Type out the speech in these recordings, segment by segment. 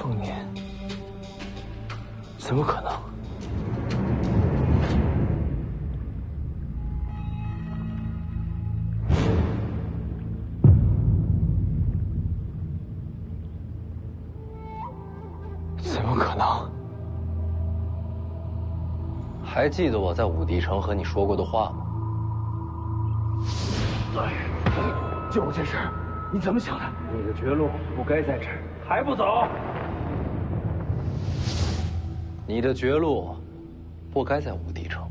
凤年，怎么可能？怎么可能？还记得我在武帝城和你说过的话吗？就这事，你怎么想的？你的绝路不该在这儿，还不走？你的绝路不该在武帝城，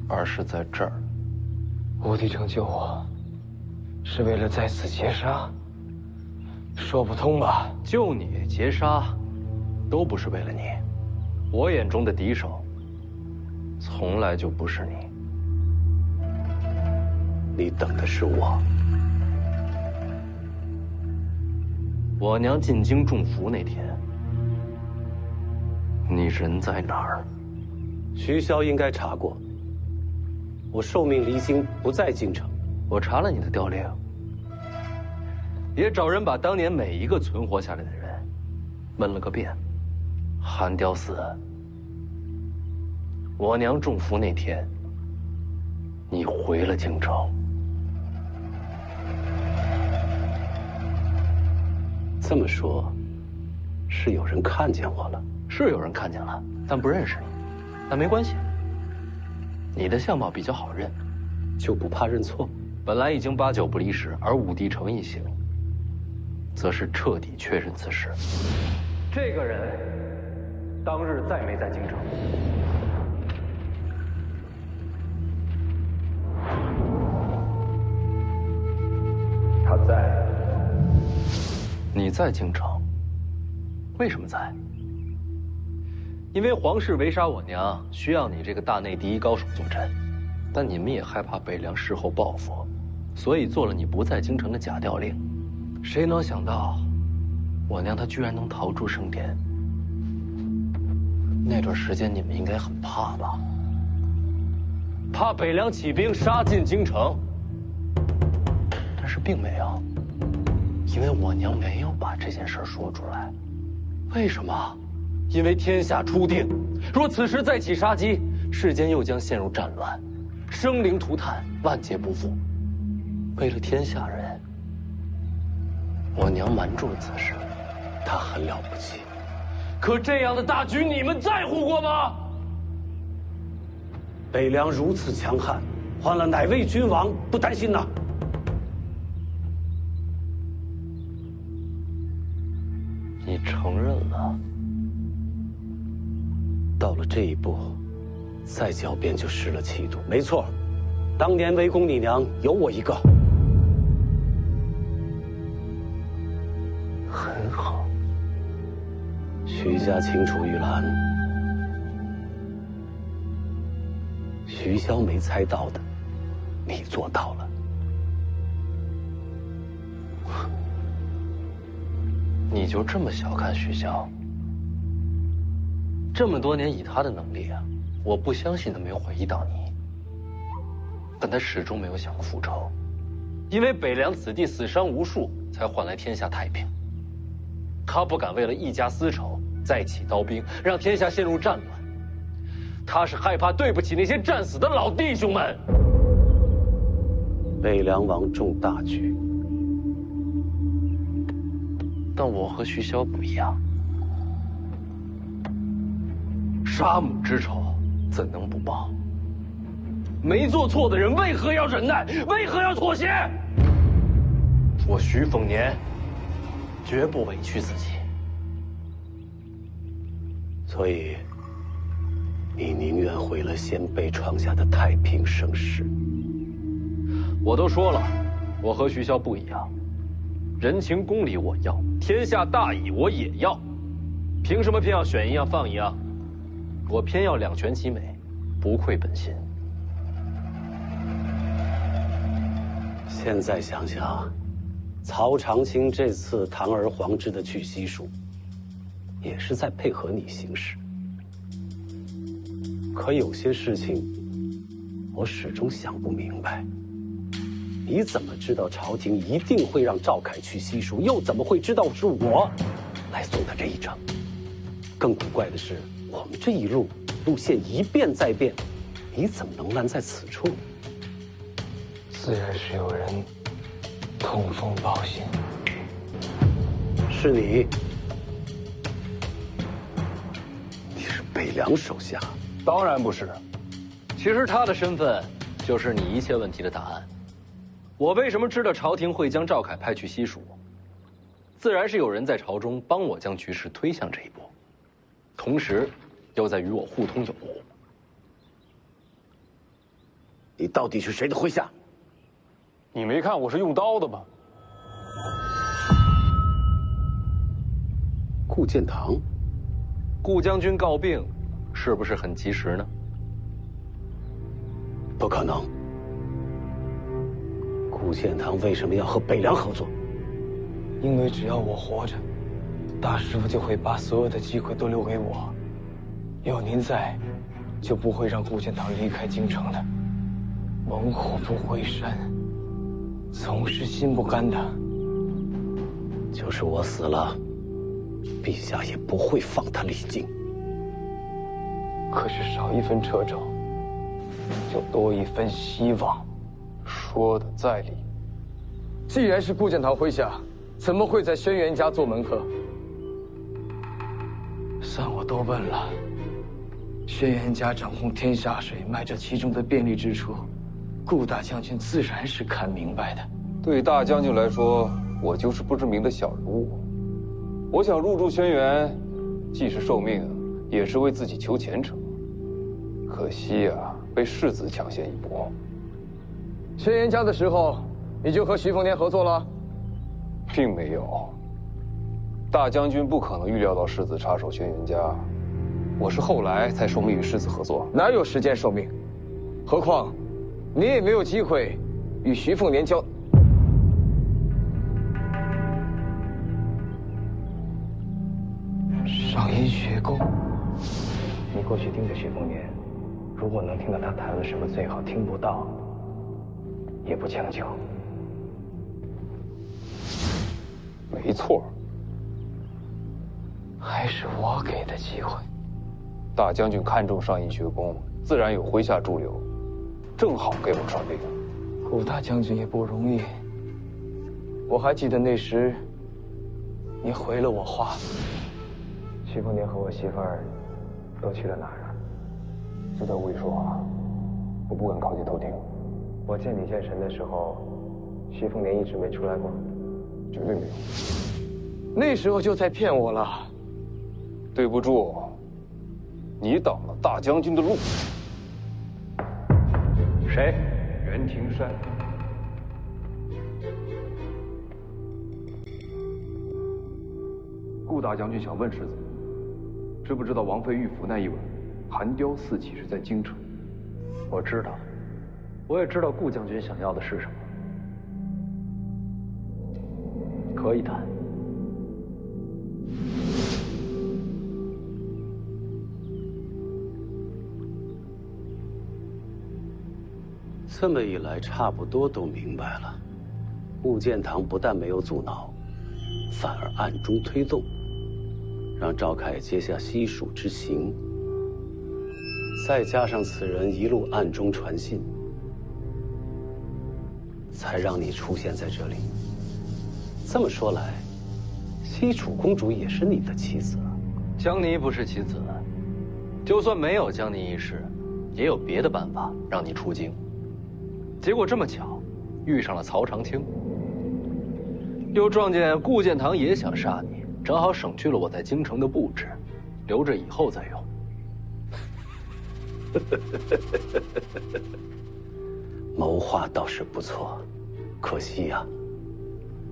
而是在这儿。武帝城救我，是为了在此劫杀？说不通吧？救你、劫杀，都不是为了你。我眼中的敌手，从来就不是你。你等的是我。我娘进京中伏那天，你人在哪儿？徐骁应该查过，我受命离京，不在京城。我查了你的调令，也找人把当年每一个存活下来的人问了个遍。韩雕死，我娘中伏那天，你回了京城。这么说，是有人看见我了？是有人看见了，但不认识你。但没关系，你的相貌比较好认，就不怕认错？本来已经8九不离十，而武帝城一行，则是彻底确认此事。这个人当日再没在京城。他在。你在京城，为什么在？因为皇室围杀我娘，需要你这个大内第一高手坐镇，但你们也害怕北凉事后报复，所以做了你不在京城的假调令。谁能想到，我娘她居然能逃出升天？那段时间你们应该很怕吧？怕北凉起兵杀进京城，但是并没有。因为我娘没有把这件事说出来，为什么？因为天下初定，若此时再起杀机，世间又将陷入战乱，生灵涂炭，万劫不复。为了天下人，我娘瞒住了此事。他很了不起，可这样的大局，你们在乎过吗？北凉如此强悍，换了哪位君王不担心呢？你承认了，到了这一步，再狡辩就失了气度。没错，当年围攻你娘有我一个。很好。徐家清楚玉兰，徐骁没猜到的，你做到了。你就这么小看徐骁？这么多年以他的能力啊，我不相信他没有怀疑到你。但他始终没有想过复仇，因为北凉子弟死伤无数，才换来天下太平。他不敢为了一家私仇再起刀兵，让天下陷入战乱。他是害怕对不起那些战死的老弟兄们。北凉王重大局。但我和徐骁不一样，杀母之仇怎能不报？没做错的人为何要忍耐？为何要妥协？我徐凤年绝不委屈自己。所以，你宁愿毁了先辈创下的太平盛世？我都说了，我和徐骁不一样。人情公理我要，天下大义我也要，凭什么偏要选一样放一样？我偏要两全其美，不愧本心。现在想想，曹长卿这次堂而皇之的去西蜀，也是在配合你行事。可有些事情，我始终想不明白。你怎么知道朝廷一定会让赵凯去西蜀？又怎么会知道是我来送他这一程？更古怪的是，我们这一路路线一变再变，你怎么能拦在此处？自然是有人通风报信。是你？你是北凉手下？当然不是。其实他的身份就是你一切问题的答案。我为什么知道朝廷会将赵凯派去西蜀？自然是有人在朝中帮我将局势推向这一步，同时又在与我互通有无。你到底是谁的麾下？你没看我是用刀的吗？顾建堂。顾将军告病，是不是很及时呢？不可能。顾建堂为什么要和北凉合作？因为只要我活着，大师傅就会把所有的机会都留给我。有您在，就不会让顾建堂离开京城的。猛虎不回山，总是心不甘的。就是我死了，陛下也不会放他离京。可是少一分掣肘，就多一分希望。说的在理。既然是顾建堂麾下，怎么会在轩辕家做门客？算我多问了。轩辕家掌控天下水，卖这其中的便利之处，顾大将军自然是看明白的。对大将军来说，我就是不知名的小人物。我想入驻轩辕，既是受命，也是为自己求前程。可惜啊，被世子抢先一步。轩辕家的时候，你就和徐凤年合作了？并没有。大将军不可能预料到世子插手轩辕家，我是后来才受命与世子合作。哪有时间受命？何况，你也没有机会与徐凤年交。上阴学宫，你过去盯着徐凤年，如果能听到他谈了什么，最好听不到，也不强求。没错，还是我给的机会。大将军看重上阴学宫，自然有麾下驻留，正好给我传令。顾大将军也不容易。我还记得那时，你回了我话。徐凤年和我媳妇儿都去了哪儿啊？就在屋里说话，我不敢靠近偷听。我见你见神的时候，徐凤年一直没出来过。绝对没有。那时候就在骗我了。对不住，你挡了大将军的路。谁？袁庭山。顾大将军想问世子，知不知道王妃遇伏那一晚，寒雕四起是在京城？我知道，我也知道顾将军想要的是什么。可以谈。这么一来，差不多都明白了。顾建堂不但没有阻挠，反而暗中推动，让赵凯接下西蜀之行。再加上此人一路暗中传信，才让你出现在这里。这么说来，西楚公主也是你的妻子了。江离不是棋子，就算没有江离一事，也有别的办法让你出京。结果这么巧，遇上了曹长青，又撞见顾建堂也想杀你，正好省去了我在京城的布置，留着以后再用。谋划倒是不错，可惜呀，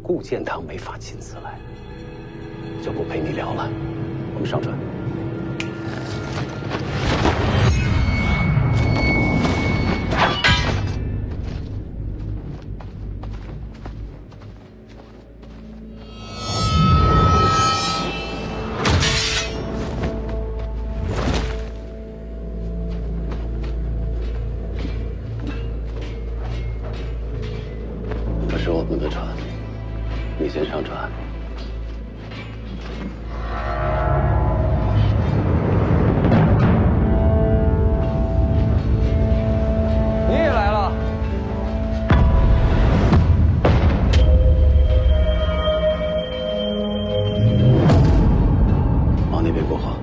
顾建堂没法亲自来，就不陪你聊了。我们上船。是我们的船，你先上船。你也来了。往那边过河。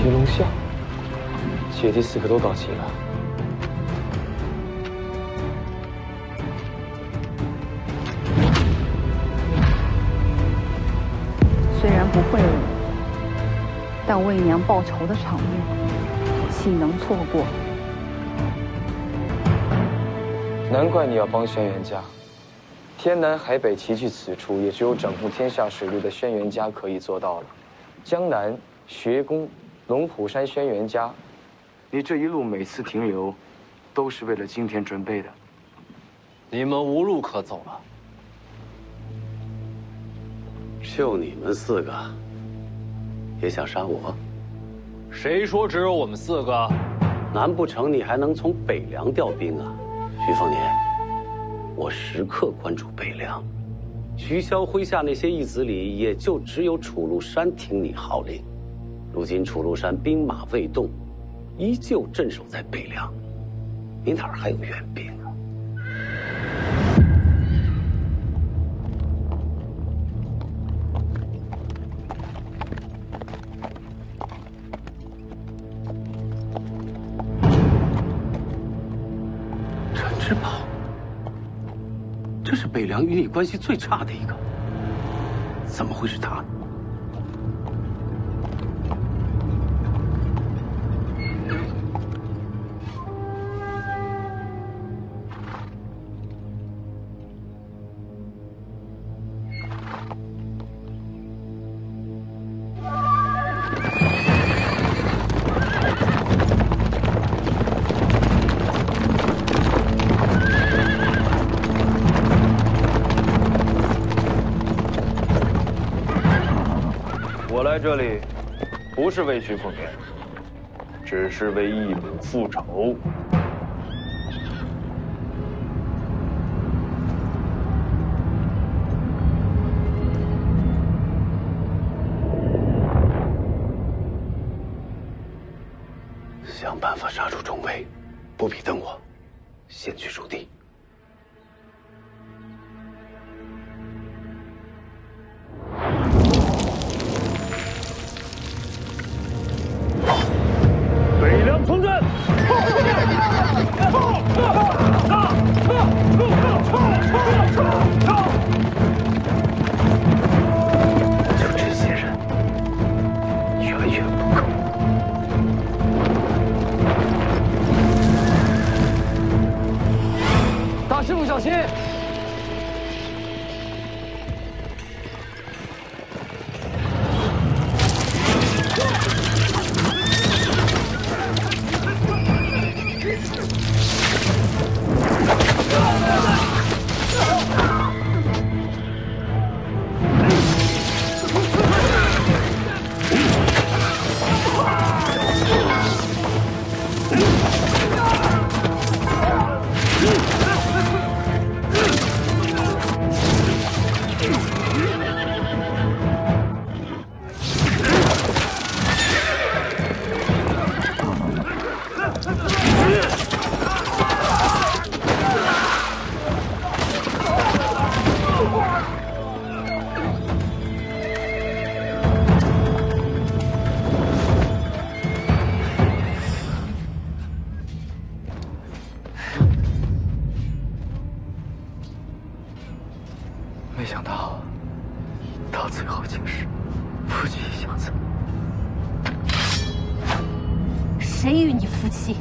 骑龙像，姐弟4个都到齐了。虽然不会舞，但为娘报仇的场面，岂能错过？难怪你要帮轩辕家。天南海北齐聚此处，也只有掌控天下水陆的轩辕家可以做到了。江南、学宫、龙虎山轩辕家，你这一路每次停留，都是为了今天准备的。你们无路可走了。就你们4个，也想杀我？谁说只有我们4个？难不成你还能从北凉调兵啊？徐凤年，我时刻关注北凉。徐骁麾下那些义子里，也就只有楚禄山听你号令。如今楚禄山兵马未动，依旧镇守在北凉，你哪儿还有援兵啊？陈之宝，这是北凉与你关系最差的一个，怎么会是他呢？我来这里，不是为徐凤年，只是为义母复仇。想办法杀出重围，不必等我，先去驻地。北凉从阵！就这些人，远远不够。大师傅小心！没想到，到最后竟是夫妻相赠。谁与你夫妻？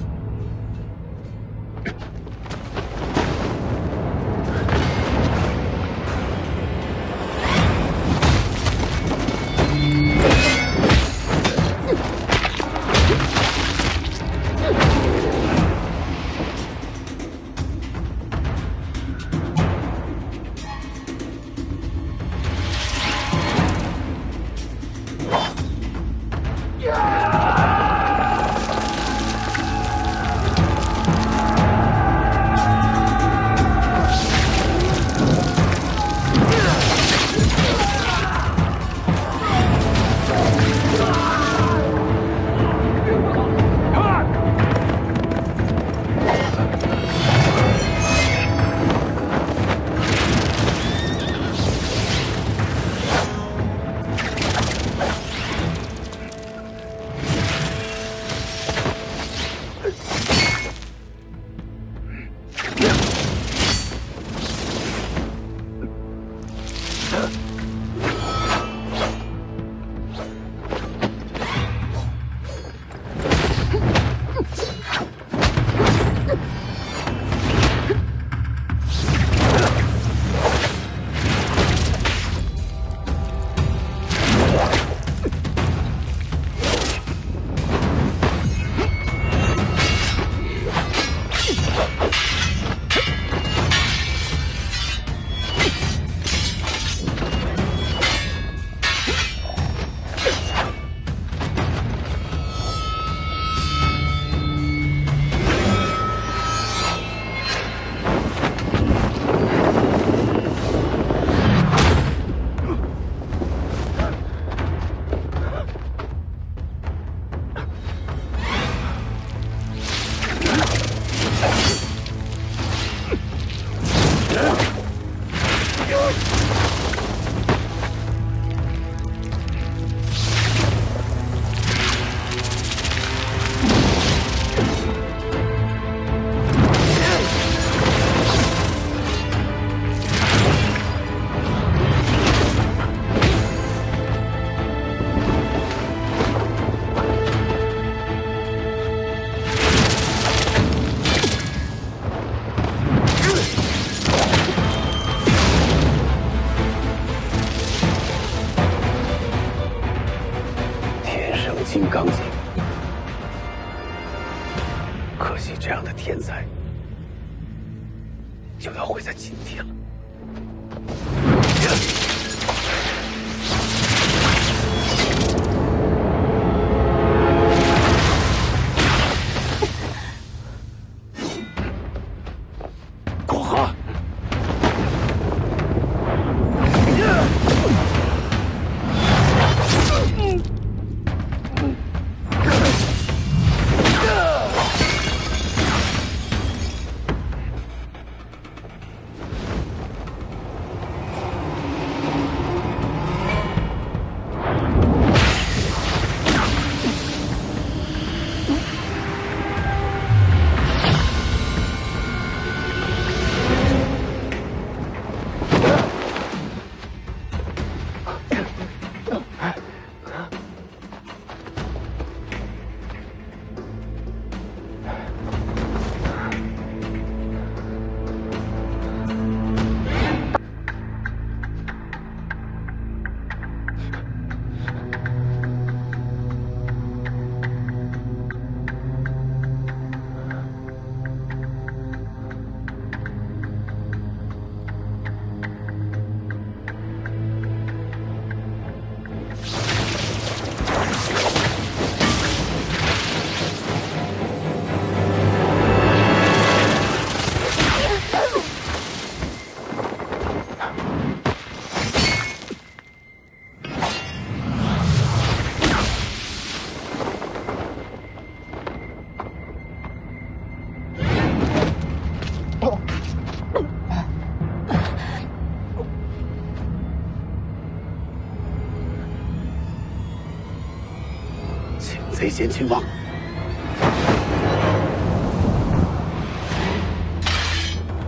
飞仙亲王。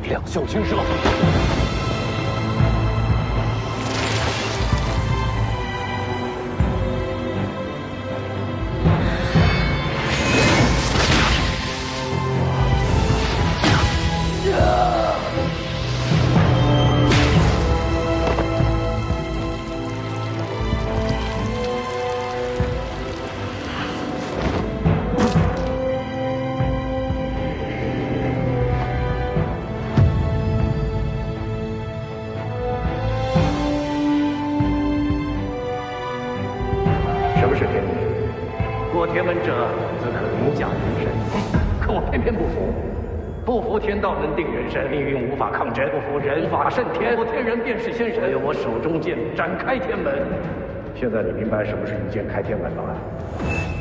两袖青蛇。什么是天命？若天文者，则可凌驾人神。可我偏偏不服，不服天道能定人神，命运无法抗争；不服人法胜天，我天人便是仙神。我手中剑展开天门。现在你明白什么是一剑开天门了吗？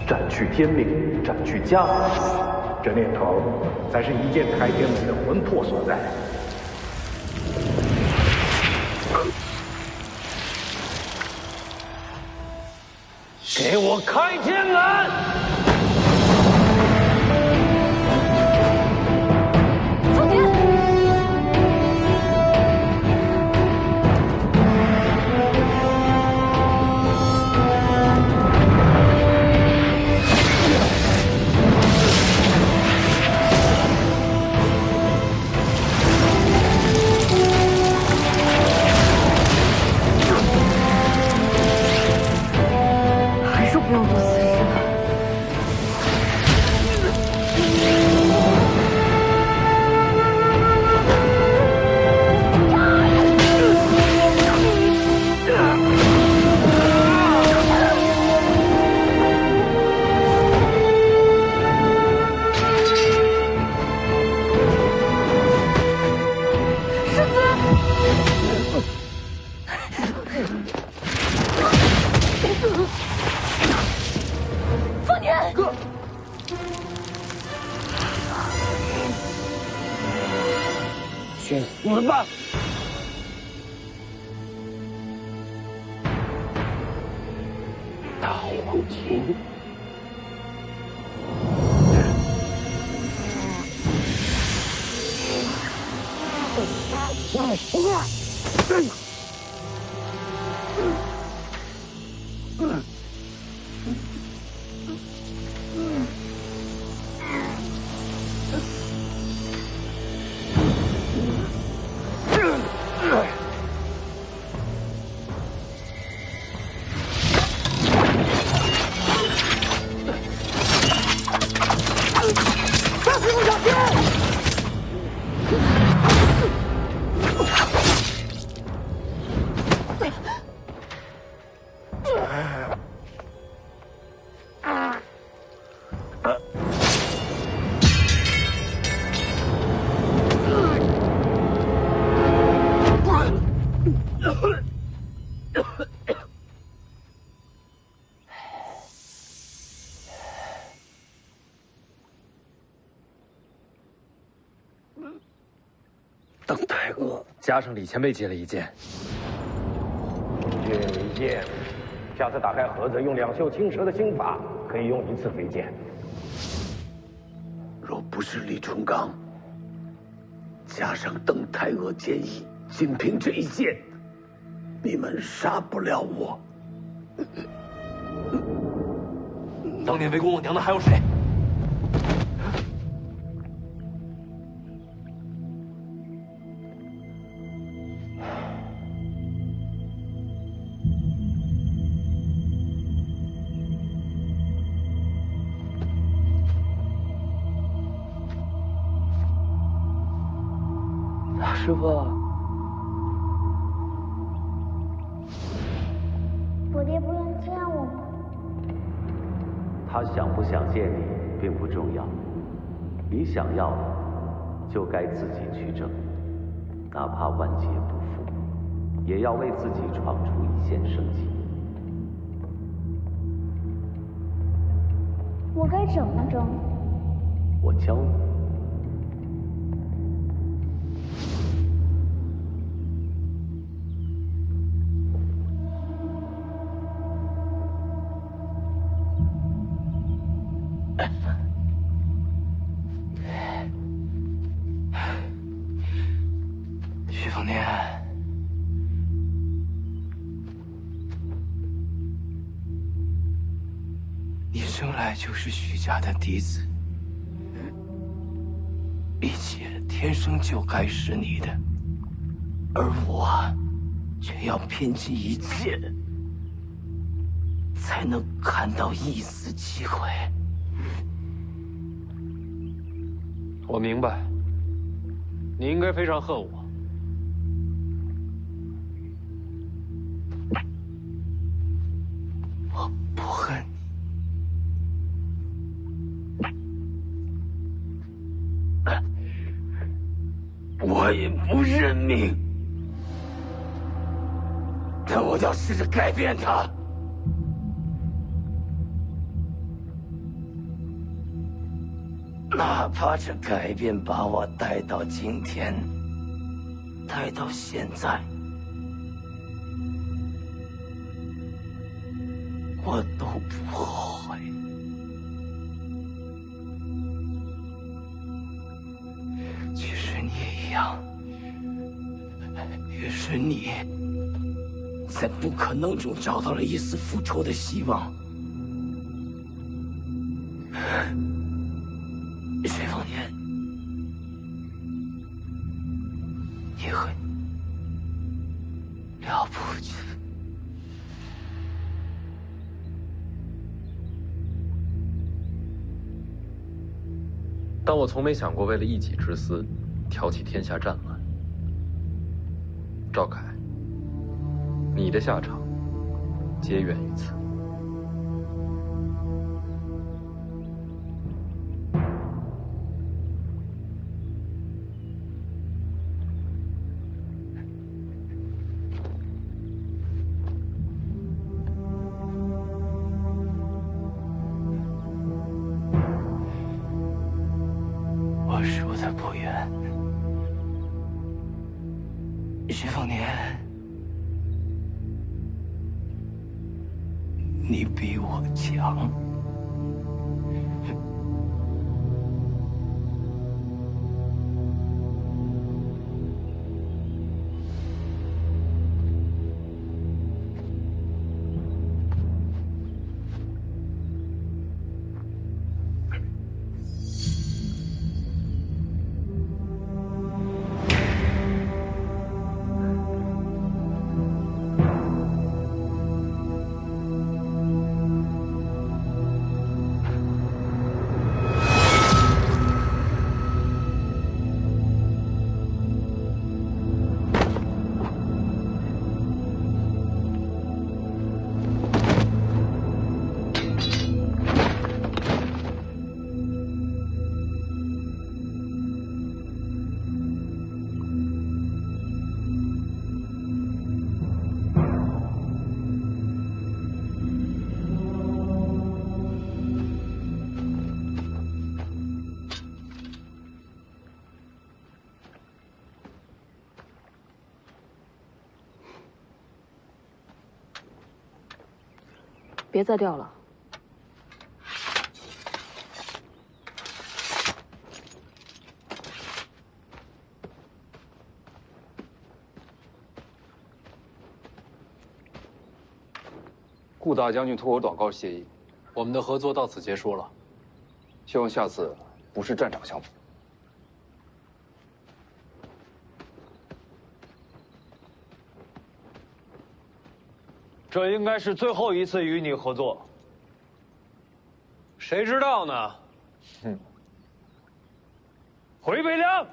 斩去天命，斩去家法，这念头才是一剑开天门的魂魄所在。给我开天门！凤年，还是不要做死事了。凤年，去死吧！大黄庭。邓太阿，加上李前辈接了一剑，一剑，下次打开盒子，用两袖青蛇的心法，可以用1次飞剑。若不是李淳刚，加上邓太阿剑意，仅凭这一剑，你们杀不了我。当年围攻我娘的还有谁？大师傅，我爹不愿见我吗？他想不想见你并不重要，你想要的就该自己去争，哪怕万劫不复，也要为自己闯出一线生机。我该怎么争？我教你。生来就是徐家的嫡子，一切天生就该是你的，而我却要拼尽一切，才能看到一丝机会。我明白，你应该非常恨我。我不恨你，我也不认命，但我要试着改变它。哪怕这改变把我带到今天，带到现在，我都不后悔。即使你也一样，也是你在不可能中找到了一丝复仇的希望。水凤年，你很了不起。但我从没想过为了一己之私，挑起天下战乱。赵凯，你的下场皆源于此。我输得不远，徐凤年，你比我强。别再掉了。顾大将军托我转告谢意，我们的合作到此结束了。希望下次不是战场相逢。这应该是最后一次与你合作，谁知道呢？回北凉。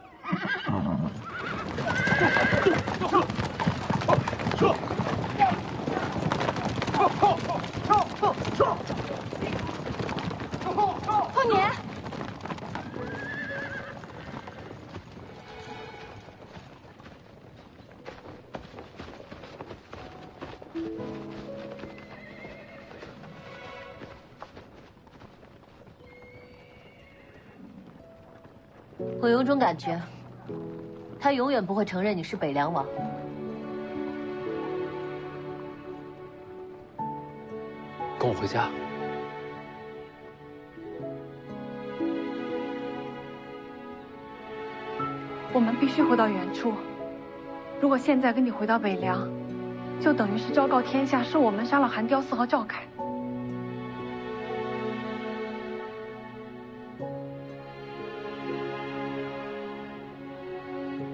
凤年，我有种感觉，他永远不会承认你是北凉王。跟我回家。我们必须回到原处。如果现在跟你回到北凉，就等于是昭告天下，是我们杀了韩雕嗣和赵凯。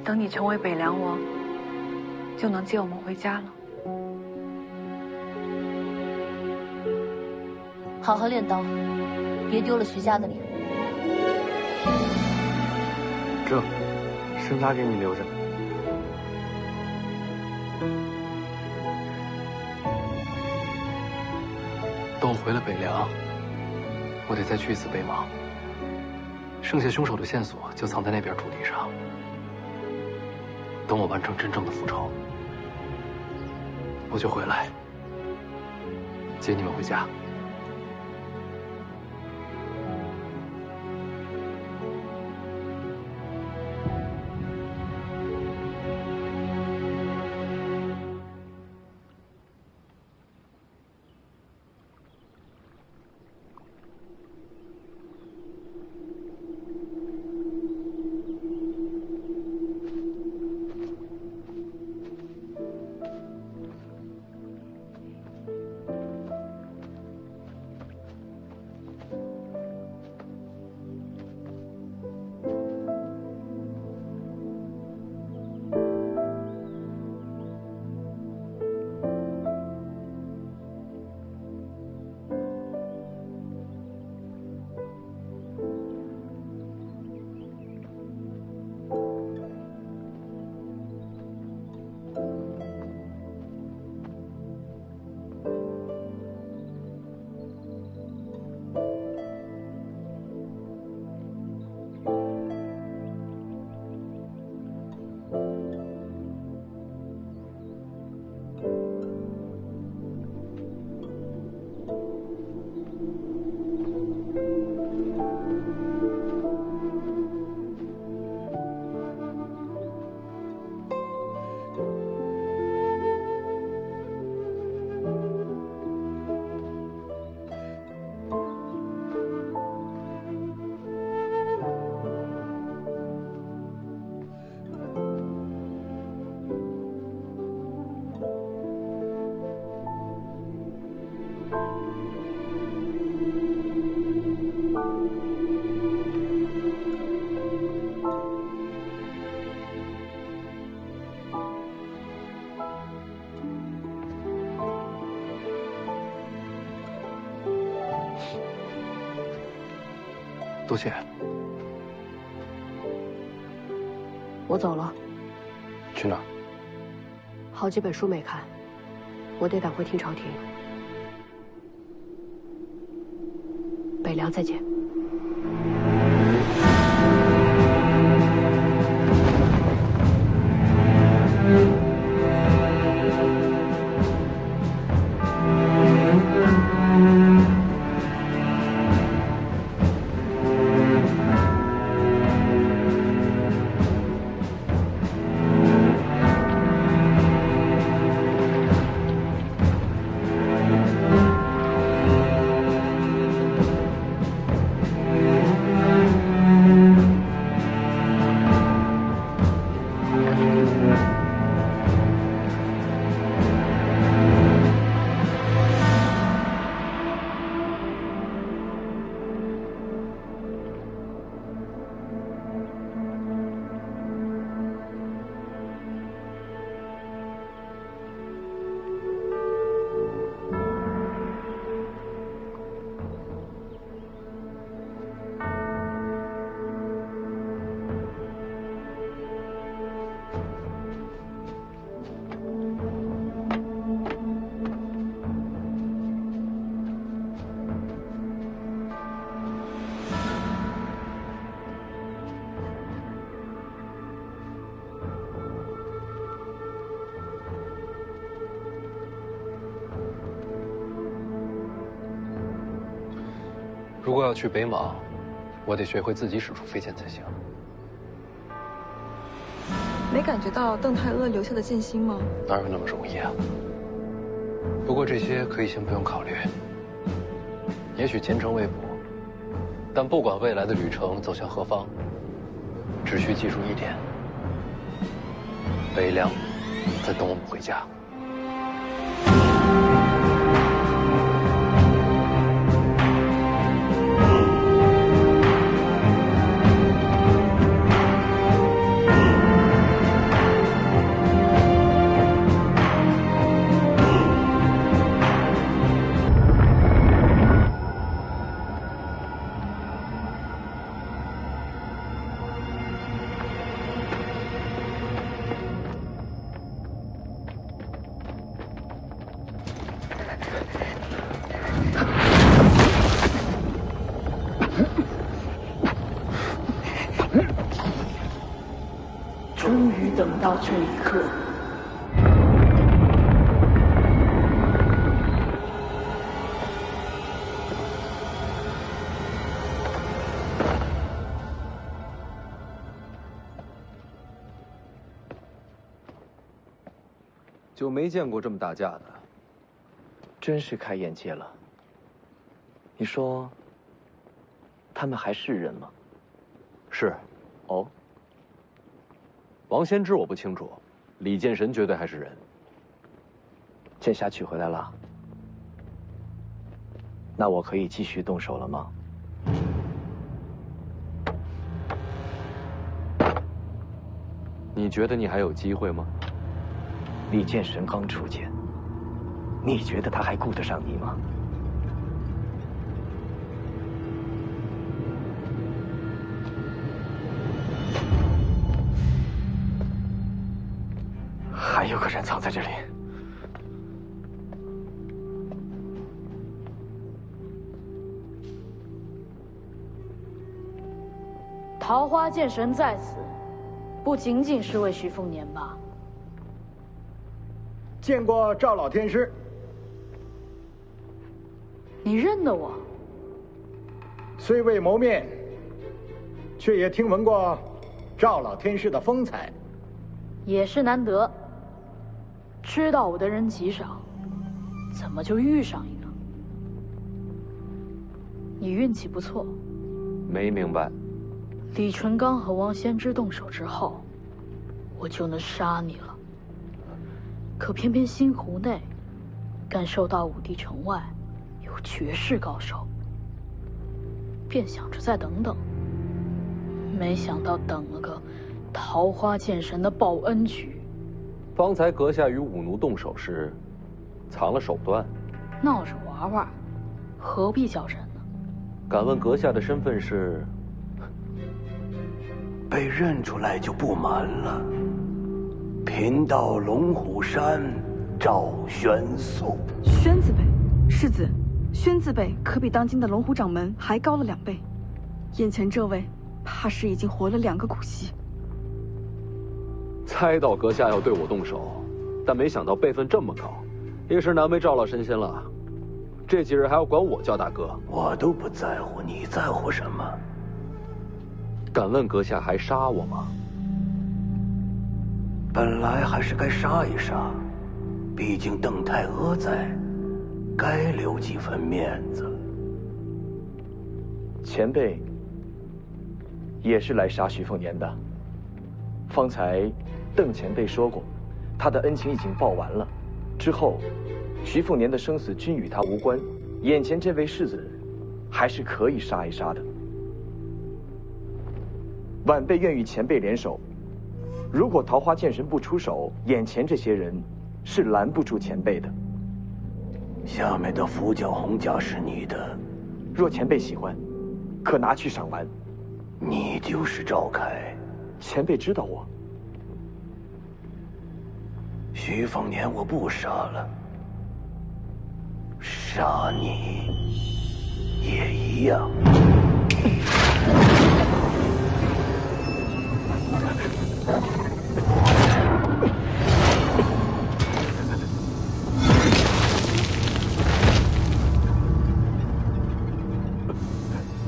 等你成为北凉王，就能接我们回家了。好好练刀，别丢了徐家的脸。这，生他给你留着。等我回了北凉，我得再去一次北邙。剩下凶手的线索就藏在那边土地上。等我完成真正的复仇，我就回来接你们回家。多谢。我走了。去哪儿？好几本书没看，我得赶回听朝廷。北凉再见。如果要去北邙，我得学会自己使出飞剑才行。没感觉到邓太阿留下的剑心吗？哪有那么容易啊？不过这些可以先不用考虑。也许前程未卜，但不管未来的旅程走向何方，只需记住一点：北凉在等我们回家。终于等到这一刻。就没见过这么打架的，真是开眼界了。你说，他们还是人吗？是。哦。王先知我不清楚，李剑神绝对还是人。剑侠取回来了，那我可以继续动手了吗？你觉得你还有机会吗？李剑神刚出剑，你觉得他还顾得上你吗？还有个人藏在这里。桃花剑神在此，不仅仅是为徐凤年吧？见过赵老天师。你认得我？虽未谋面，却也听闻过赵老天师的风采。也是难得。知道我的人极少，怎么就遇上一个？你运气不错。没明白。李淳刚和王先知动手之后，我就能杀你了。可偏偏新湖内，感受到武帝城外有绝世高手，便想着再等等。没想到等了个桃花剑神的报恩局。方才阁下与武奴动手时，藏了手段，闹着玩玩，何必较真呢？敢问阁下的身份是？被认出来就不瞒了。贫道龙虎山赵玄素。宣字辈，世子，宣字辈可比当今的龙虎掌门还高了2倍。眼前这位，怕是已经活了2个古稀。猜到阁下要对我动手，但没想到辈分这么高，也是难为赵老神仙了。这几日还要管我叫大哥，我都不在乎，你在乎什么？敢问阁下还杀我吗？本来还是该杀一杀，毕竟邓太阿在，该留几分面子。前辈也是来杀徐凤年的。方才邓前辈说过，他的恩情已经报完了，之后徐凤年的生死均与他无关。眼前这位世子，还是可以杀一杀的。晚辈愿与前辈联手。如果桃花剑神不出手，眼前这些人是拦不住前辈的。下面的符角红甲是你的，若前辈喜欢，可拿去赏玩。你就是赵凯，前辈知道我。徐凤年我不杀了，杀你也一样。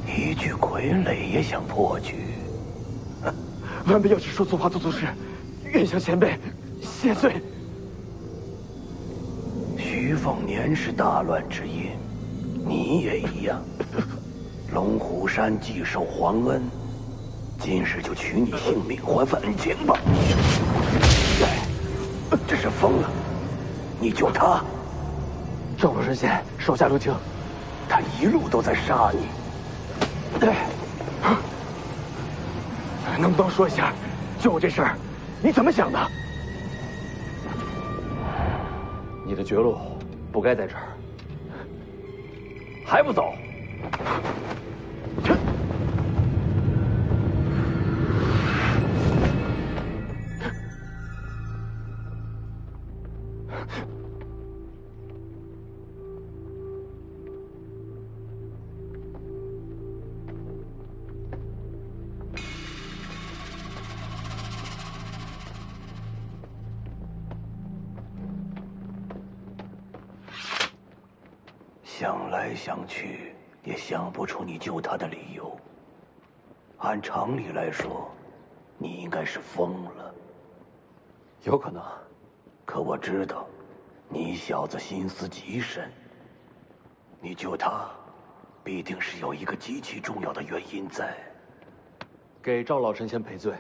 一具傀儡也想破局？晚辈要是说错话做错事，愿向前辈谢罪。徐凤年是大乱之因，你也一样。龙虎山既受皇恩，今日就取你性命还份恩情吧。这是疯了！你救他，赵老神仙手下留情，他一路都在杀你。能不能说一下，救我这事儿，你怎么想的？你的绝路不该在这儿，还不走？想来想去，也想不出你救他的理由。按常理来说，你应该是疯了。有可能。可我知道，你小子心思极深。你救他，必定是有一个极其重要的原因在。给赵老神仙赔罪。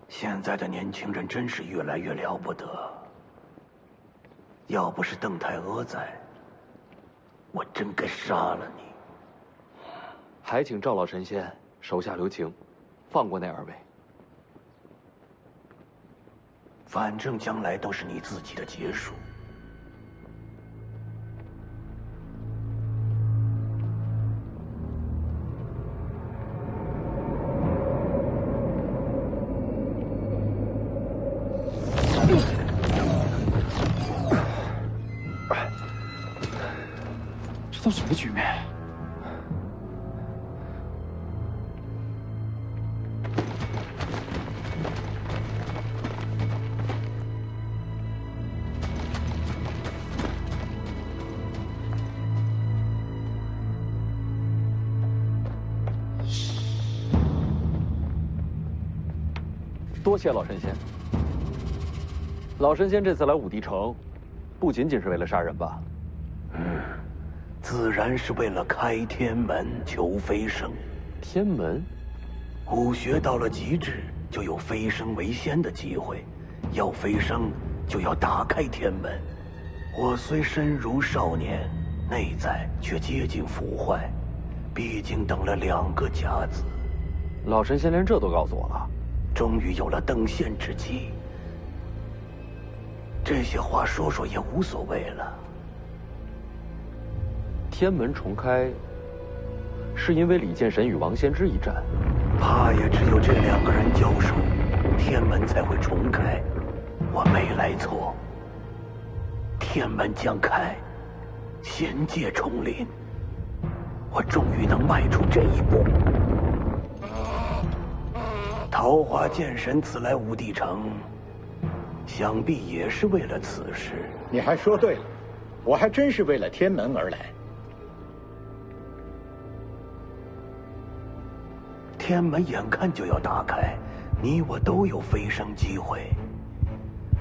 现在的年轻人真是越来越了不得。要不是邓太阿在，我真该杀了你。还请赵老神仙手下留情，放过那2位。反正将来都是你自己的结束。这都什么局面？多谢老神仙。老神仙这次来武帝城，不仅仅是为了杀人吧？自然是为了开天门求飞升。天门，武学到了极致，就有飞升为仙的机会。要飞升，就要打开天门。我虽身如少年，内在却接近腐坏，毕竟等了2个甲子。老神仙连这都告诉我了。终于有了登仙之机。这些话说说也无所谓了。天门重开，是因为李剑神与王仙之一战，怕也只有这2个人交手，天门才会重开。我没来错，天门将开，仙界重临，我终于能迈出这一步。桃花剑神此来武帝城，想必也是为了此事。你还说对了，我还真是为了天门而来。天门眼看就要打开，你我都有飞升机会，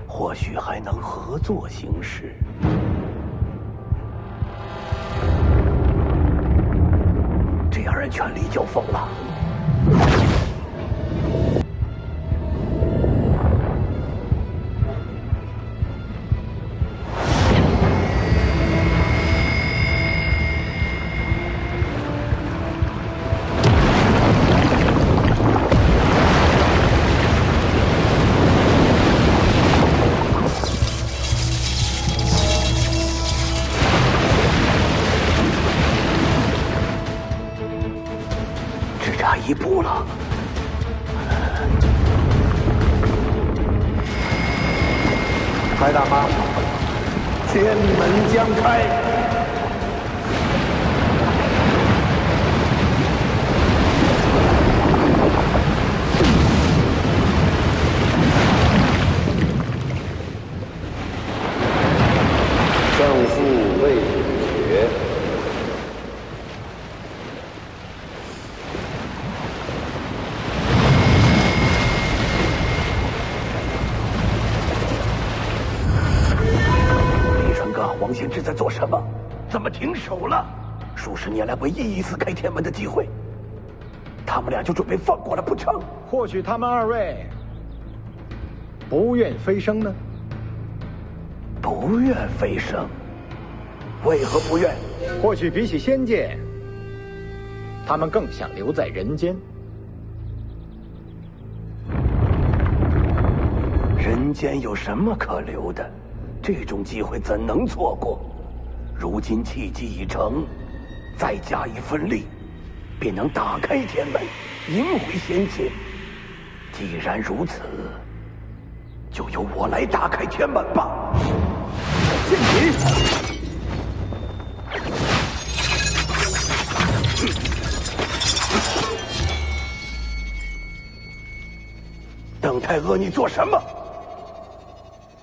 或许还能合作行事。这2人全力交锋了。一步了。白大妈，天门将开。胜负未决。王仙芝在做什么？怎么停手了？数十年来唯一一次开天门的机会，他们俩就准备放过了不成？或许他们2位不愿飞升呢？不愿飞升？为何不愿？或许比起仙界，他们更想留在人间。人间有什么可留的？这种机会怎能错过？如今契机已成，再加一份力，便能打开天门，迎回仙界。既然如此，就由我来打开天门吧。剑戟！邓太阿，你做什么？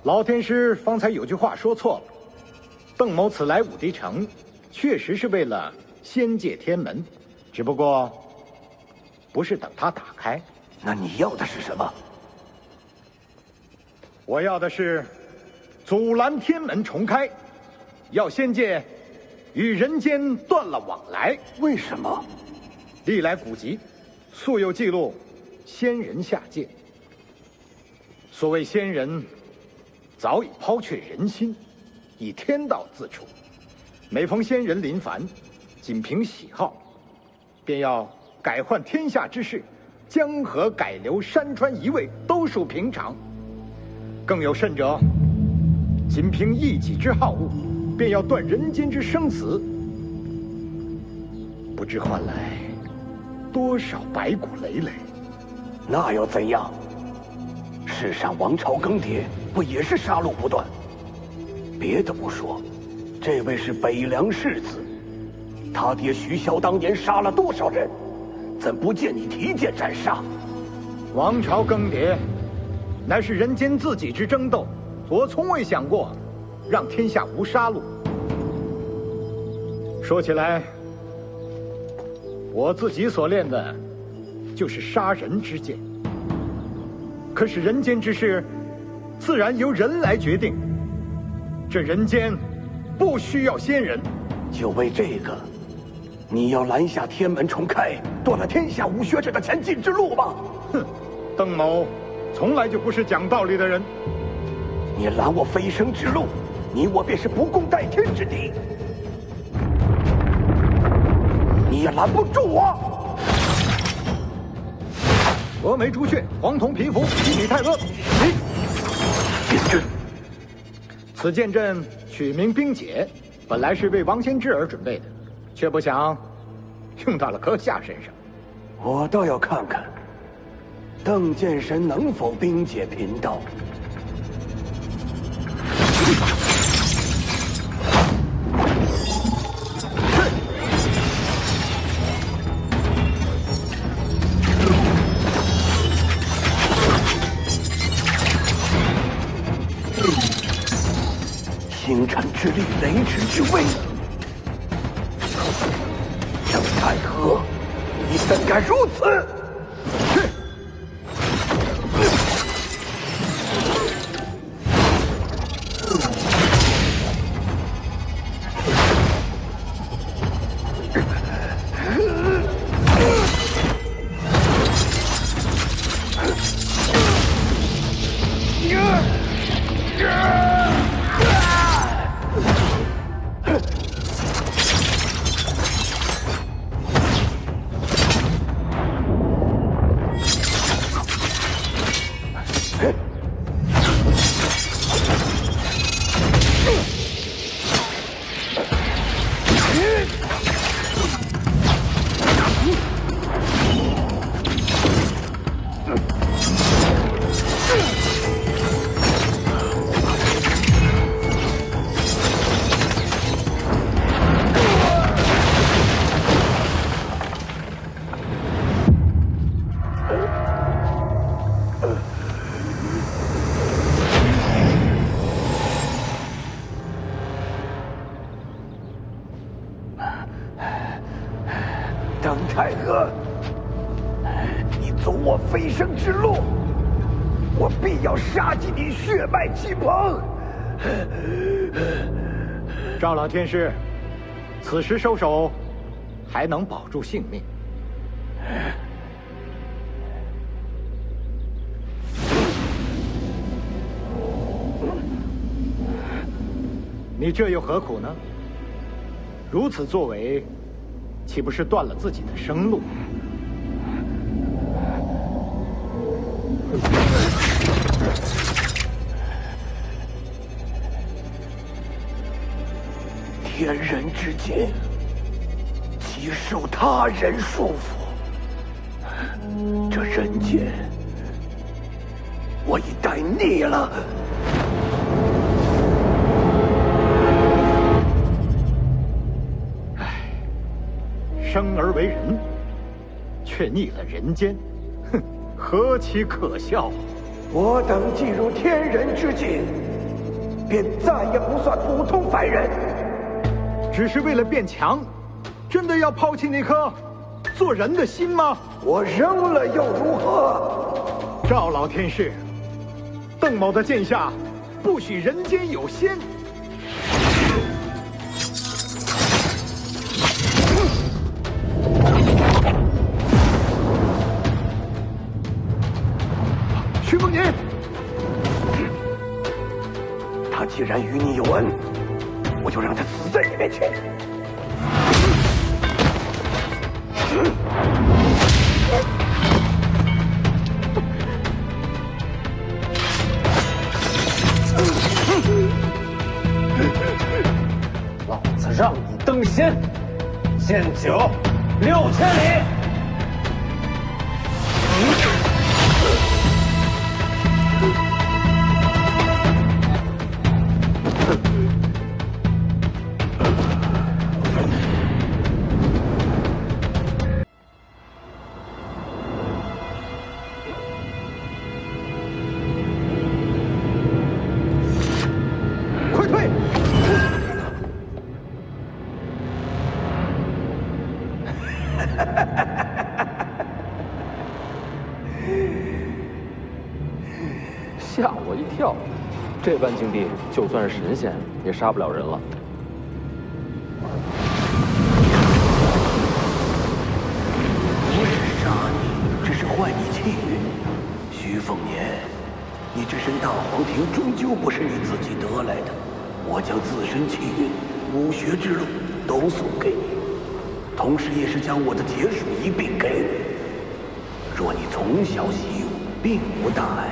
老天师方才有句话说错了，邓某此来武帝城，确实是为了仙界天门，只不过不是等他打开。那你要的是什么？我要的是阻拦天门重开，要仙界与人间断了往来。为什么？历来古籍素有记录，仙人下界。所谓仙人，早已抛却人心，以天道自处。每逢仙人临凡，仅凭喜好，便要改换天下之事，江河改流、山川移位都属平常。更有甚者，仅凭一己之好恶，便要断人间之生死，不知换来多少白骨累累。那又怎样？世上王朝更迭，不也是杀戮不断？别的不说，这位是北凉世子，他爹徐骁当年杀了多少人，怎不见你提剑斩杀？王朝更迭，乃是人间自己之争斗，我从未想过让天下无杀戮。说起来，我自己所练的就是杀人之剑。可是人间之事，自然由人来决定。这人间不需要仙人。就为这个，你要拦下天门重开，断了天下武学者的前进之路吗？哼，邓某从来就不是讲道理的人。你拦我飞升之路，你我便是不共戴天之敌。你也拦不住我。峨眉朱雀，黄铜皮肤，一米泰阿。剑阵，此剑阵取名冰解，本来是为王仙芝而准备的，却不想用到了阁下身上。我倒要看看，邓剑神能否冰解贫道。星辰之力，雷池之威。邓太和，你怎敢如此？是。邓太和，你走我飞升之路，我必要杀尽你血脉气蓬。赵老天师，此时收手，还能保住性命。你这又何苦呢？如此作为，岂不是断了自己的生路？天人之间，岂受他人束缚？这人间，我已待腻了。生而为人，却腻了人间，哼，何其可笑！我等进入天人之境，便再也不算普通凡人。只是为了变强，真的要抛弃那颗做人的心吗？我扔了又如何？赵老天师，邓某的剑下不许人间有仙。徐凤年，他既然与你有恩，我就让他死在你面前。老子让你登仙，剑酒6000里。快退！吓我一跳，这般境地，就算是神仙也杀不了人了。不是杀你，只是坏你气运。徐凤年，你这身大黄庭终究不是你自己得来的，我将自身气运、武学之路都送给你，同时也是将我的劫数一并给你。若你从小习武，并无大碍。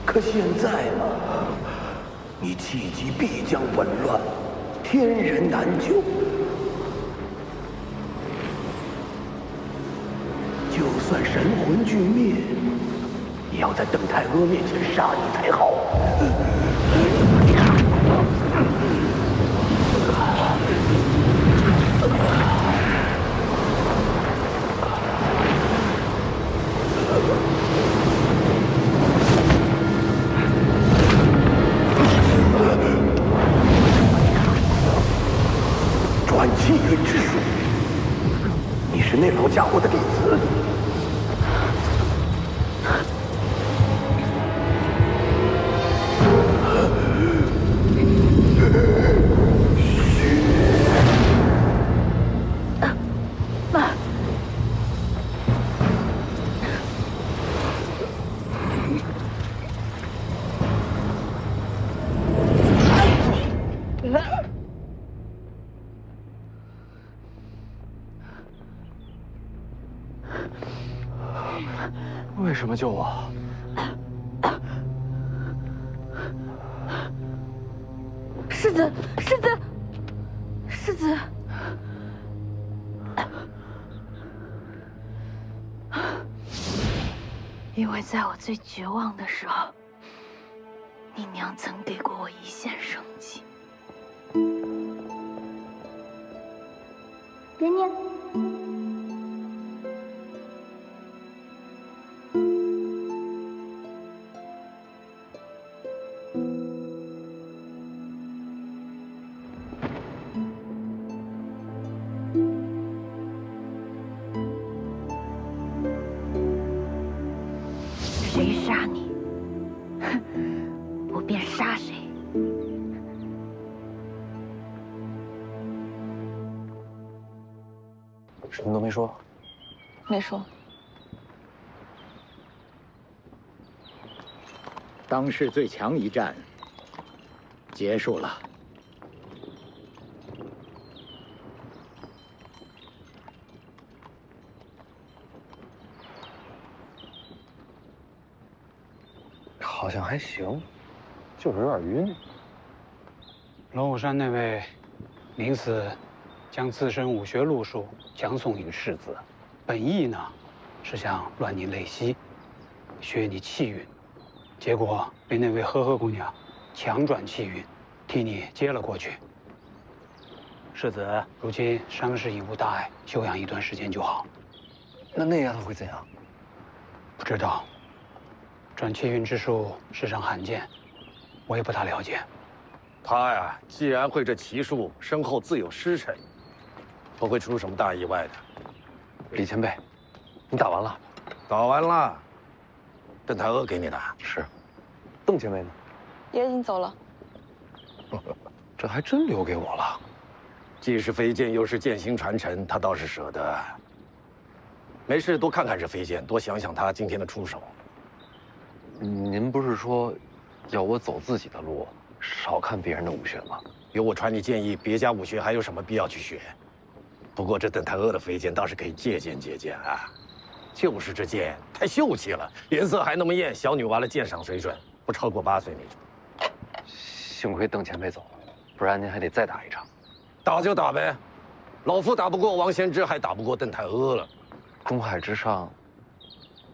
可现在嘛，你气机必将紊乱，天人难救。就算神魂俱灭，也要在邓太阿面前杀你才好。转气运之术，你是那老家伙的弟子？为什么救我？世子，世子，世子，因为在我最绝望的时候，你娘曾给过我一线生机。人娘。谁杀你，我便杀谁。什么都没说。没说。当世最强一战结束了。好像还行，就是有点晕。龙虎山那位临死将自身武学路数强送于世子，本意呢是想乱你内息，削你气运，结果被那位呵呵姑娘强转气运，替你接了过去。世子如今伤势已无大碍，休养一段时间就好。那丫头会怎样？不知道。转气运之术世上罕见，我也不大了解。他呀，既然会这骑术，身后自有师承，不会出什么大意外的。李前辈，你打完了？打完了。邓太阿给你的。是。邓前辈呢？也已经走了。这还真留给我了。既是飞剑，又是剑心传承，他倒是舍得。没事，多看看这飞剑，多想想他今天的出手。您不是说要我走自己的路，少看别人的武学吗？有我传你建议，别家武学还有什么必要去学？不过这邓太阿的飞剑倒是可以借鉴借鉴啊。就是这剑太秀气了，颜色还那么艳，小女娃的鉴赏水准不超过8岁那种。幸亏邓前辈走了，不然您还得再打一场。打就打呗，老夫打不过王仙芝，还打不过邓太阿了。中海之上，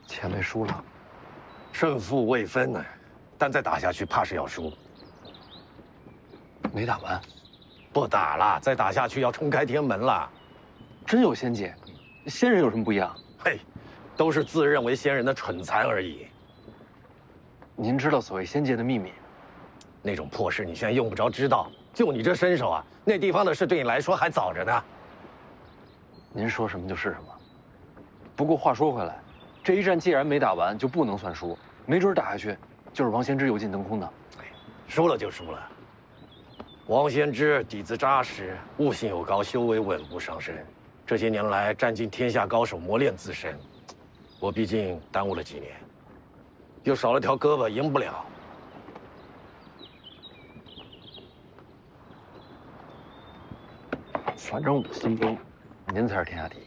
前辈输了，胜负未分呢，但再打下去怕是要输。没打完，不打了，再打下去要冲开天门了。真有仙界，仙人有什么不一样？嘿，都是自认为仙人的蠢材而已。您知道所谓仙界的秘密？那种破事你现在用不着知道。就你这身手啊，那地方的事对你来说还早着呢。您说什么就是什么。不过话说回来，这一战既然没打完，就不能算输。没准打下去，就是王仙芝油尽灯空呢。输了就输了。王仙芝底子扎实，悟性又高，修为稳步上升。这些年来占尽天下高手磨练自身，我毕竟耽误了几年，又少了条胳膊，赢不了。反正我心中，您才是天下第一。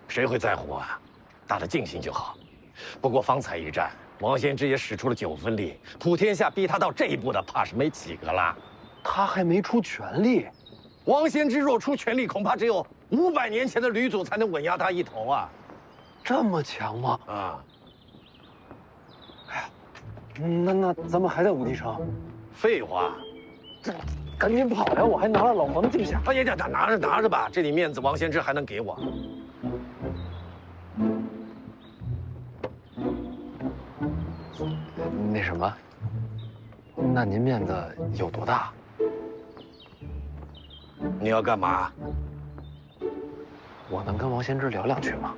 谁会在乎啊？打得尽兴就好。不过方才一战，王仙芝也使出了9分力，普天下逼他到这一步的，怕是没几个了。他还没出全力。王仙芝若出全力，恐怕只有500年前的吕祖才能稳压他一头啊！这么强吗？啊！哎呀，那咱们还在武帝城？废话，赶紧跑呀！我还拿了老黄镜匣。哎呀，拿着吧，这点面子王仙芝还能给我？那什么，那您面子有多大？你要干嘛？我能跟王仙芝聊2句吗？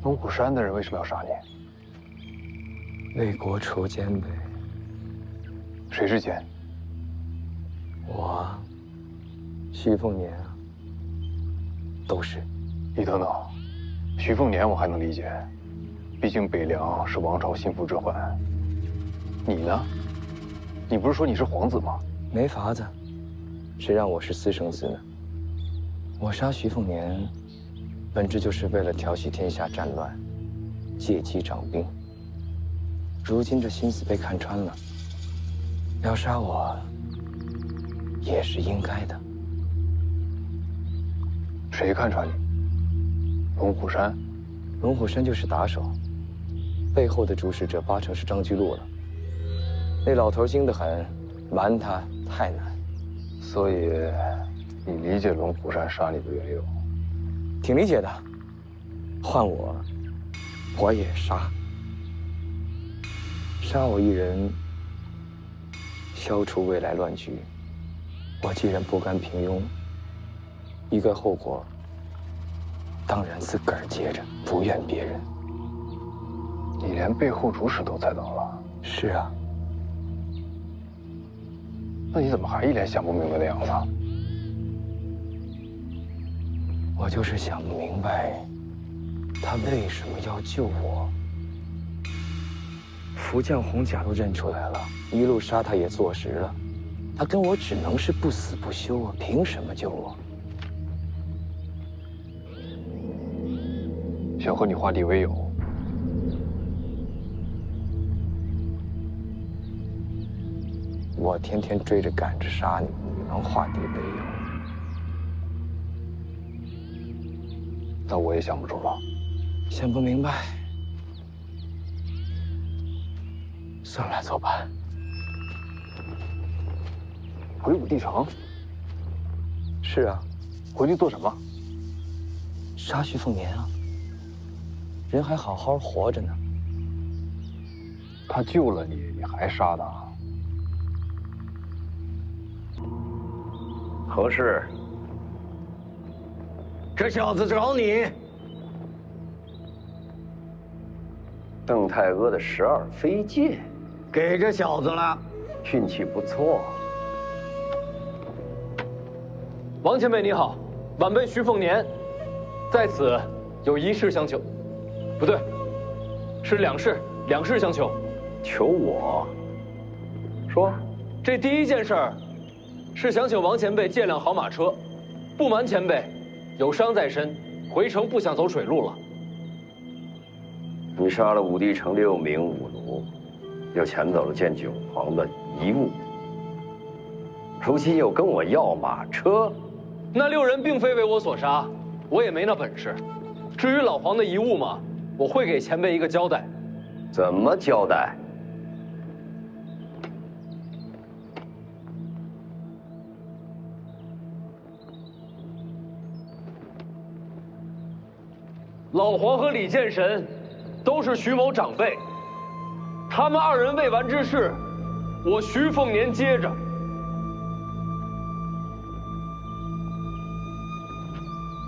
龙虎山的人为什么要杀你？为国除奸呗。谁是奸？我，徐凤年啊，都是。李等等，徐凤年我还能理解，毕竟北凉是王朝心腹之患。你呢？你不是说你是皇子吗？没法子，谁让我是私生子呢？我杀徐凤年，本质就是为了调息天下战乱，借机掌兵。如今这心思被看穿了，要杀我也是应该的。谁看穿你？龙虎山？龙虎山就是打手，背后的主使者8成是张居禄了。那老头精得很，瞒他太难。所以，你理解龙虎山杀你的缘由？挺理解的。换我，我也杀。杀我一人，消除未来乱局。我既然不甘平庸，一个后果，当然自个儿接着，不怨别人。你连背后主使都猜到了？是啊。那你怎么还一脸想不明白的样子？我就是想不明白，他为什么要救我。福将红甲都认出来了，一路杀他也坐实了，他跟我只能是不死不休啊！凭什么救我？想和你画地为友。我天天追着赶着杀你，你能画地为友？那我也想不出了。想不明白，算了，走吧。回武帝城？是啊，回去做什么？杀徐凤年啊！人还好好活着呢。他救了你，你还杀他？何事？这小子找你。邓太阿的12飞剑，给这小子了。运气不错。王前辈你好，晚辈徐凤年，在此有一事相求。不对，是两事相求。求我？说。这第一件事儿，是想请王前辈借辆好马车。不瞒前辈，有伤在身，回城不想走水路了。你杀了武帝城6名武奴，又抢走了见九皇的遗物，如今又跟我要马车。那6人并非为我所杀，我也没那本事。至于老黄的遗物嘛，我会给前辈一个交代。怎么交代？老黄和李剑神都是徐某长辈，他们2人未完之事，我徐凤年接着。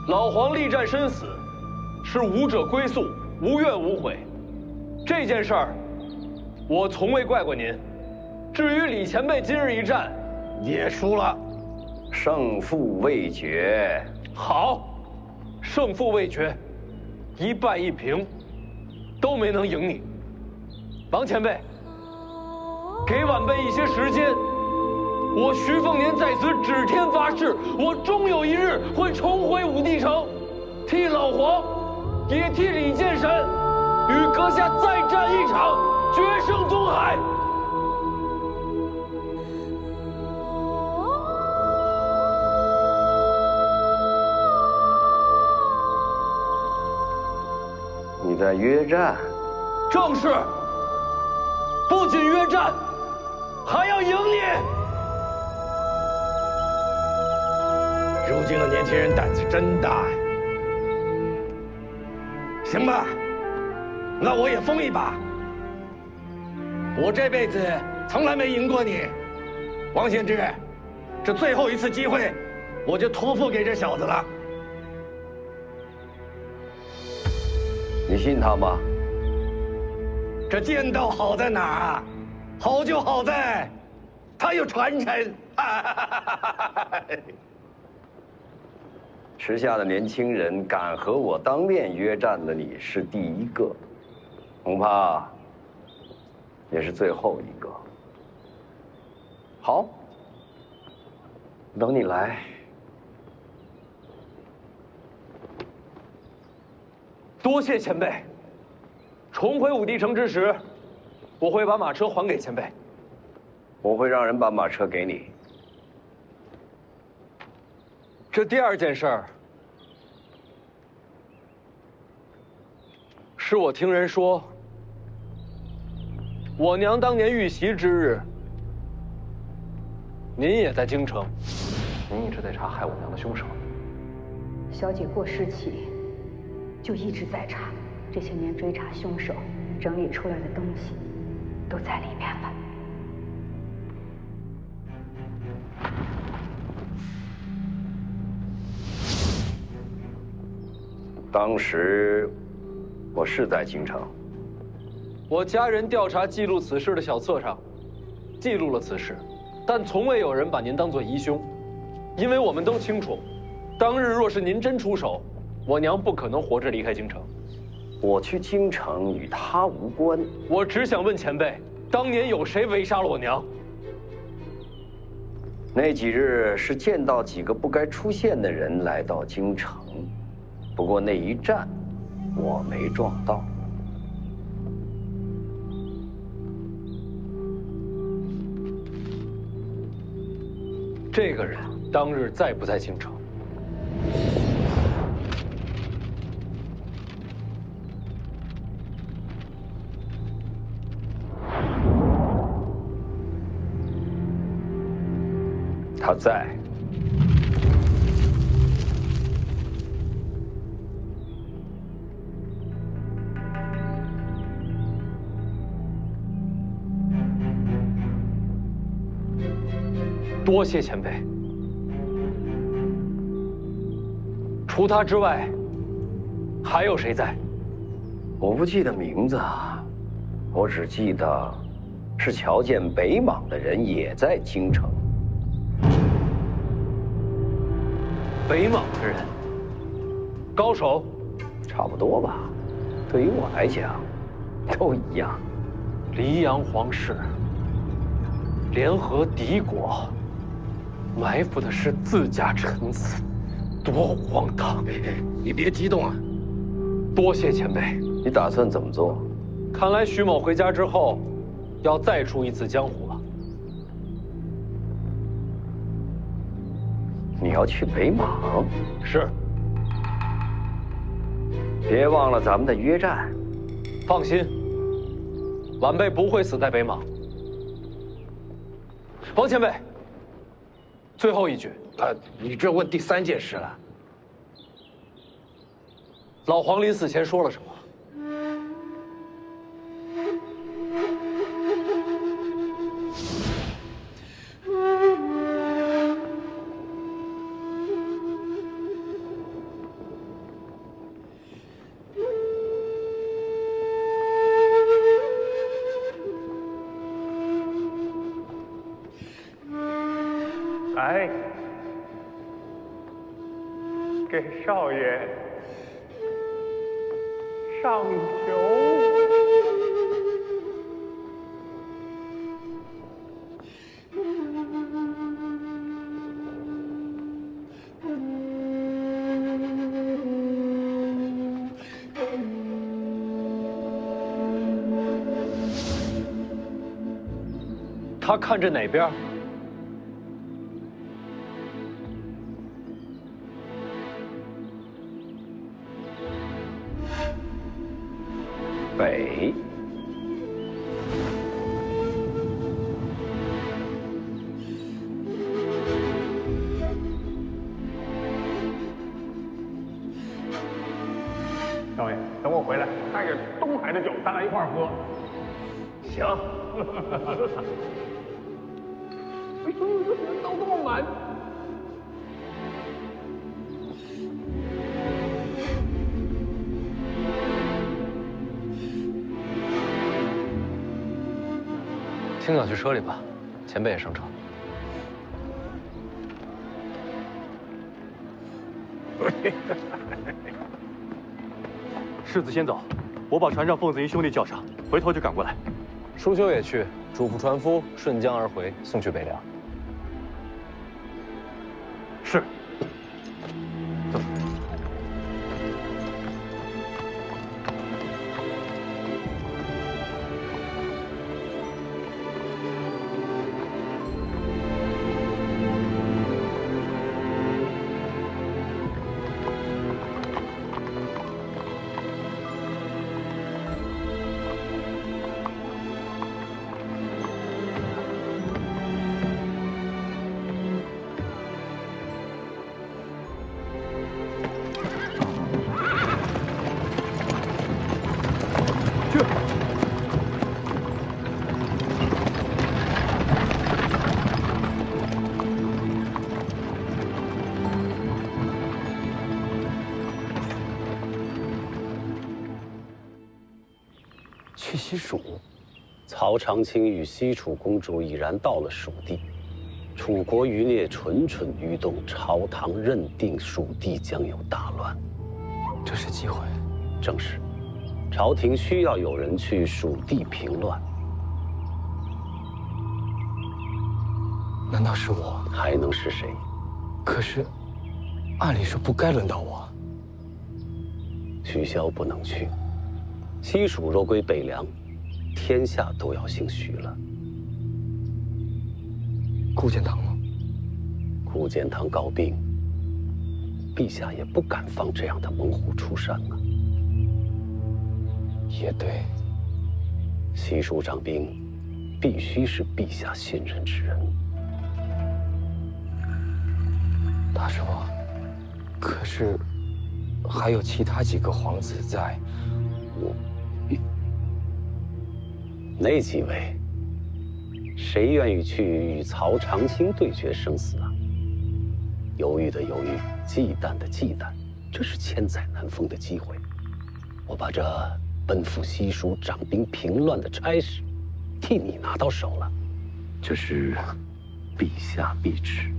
老黄力战身死，是武者归宿，无怨无悔。这件事儿，我从未怪过您。至于李前辈今日一战，也输了，胜负未决。好，胜负未决，1败1平，都没能赢你。王前辈，给晚辈一些时间。我徐凤年在此指天发誓，我终有一日会重回武帝城，替老黄，也替李剑神，与阁下再战一场，决胜东海。你在约战？正是。不仅约战，还要赢你。如今的年轻人胆子真大呀！行吧，那我也疯一把。我这辈子从来没赢过你，王献之，这最后一次机会，我就托付给这小子了。你信他吗？这剑道好在哪儿啊？好就好在，他有传承。时下的年轻人敢和我当面约战的，你是第一个，恐怕也是最后一个。好，等你来。多谢前辈。重回武帝城之时，我会把马车还给前辈。我会让人把马车给你。这第2件事儿，是我听人说，我娘当年遇袭之日，您也在京城。您一直在查害我娘的凶手。小姐过世起，就一直在查，这些年追查凶手，整理出来的东西，都在里面了。当时我是在京城，我家人调查记录此事的小册上，记录了此事，但从未有人把您当作疑凶，因为我们都清楚，当日若是您真出手，我娘不可能活着离开京城。我去京城与他无关。我只想问前辈，当年有谁围杀了我娘？那几日是见到几个不该出现的人来到京城，不过那一战，我没撞到。这个人当日在不在京城？他在。多谢前辈。除他之外，还有谁在？我不记得名字啊，我只记得是瞧见北莽的人也在京城。北莽的人，高手，差不多吧。对于我来讲，都一样。黎阳皇室联合敌国，埋伏的是自家臣子，多荒唐！你别激动啊。多谢前辈。你打算怎么做？看来徐某回家之后，要再出一次江湖了。你要去北莽？是。别忘了咱们的约战。放心，晚辈不会死在北莽。王前辈，最后一句。你这问第3件事了。老黄临死前说了什么？来，给少爷上酒。他看着哪边？北。少爷，等我回来，带着东海的酒，咱俩一块儿喝。行。哎呦，人都这么满。青鸟去车里吧，前辈也上车。世子先走，我把船上凤子营兄弟叫上，回头就赶过来。舒修也去，嘱咐船夫顺江而回，送去北凉。是。走。去西蜀，曹长卿与西楚公主已然到了蜀地，楚国余孽蠢蠢欲动，朝堂认定蜀地将有大乱。这是机会。正是，朝廷需要有人去蜀地平乱。难道是我？还能是谁？可是，按理说不该轮到我。许萧不能去。西蜀若归北凉，天下都要姓许了。顾建堂呢？顾建堂告病，陛下也不敢放这样的猛虎出山啊。也对。西蜀掌兵，必须是陛下信任之人。大师傅，可是还有其他几个皇子在，那几位，谁愿意去与曹长青对决生死啊？犹豫的犹豫，忌惮的忌惮，这是千载难逢的机会。我把这奔赴西蜀掌兵平乱的差事，替你拿到手了，这是陛下必知。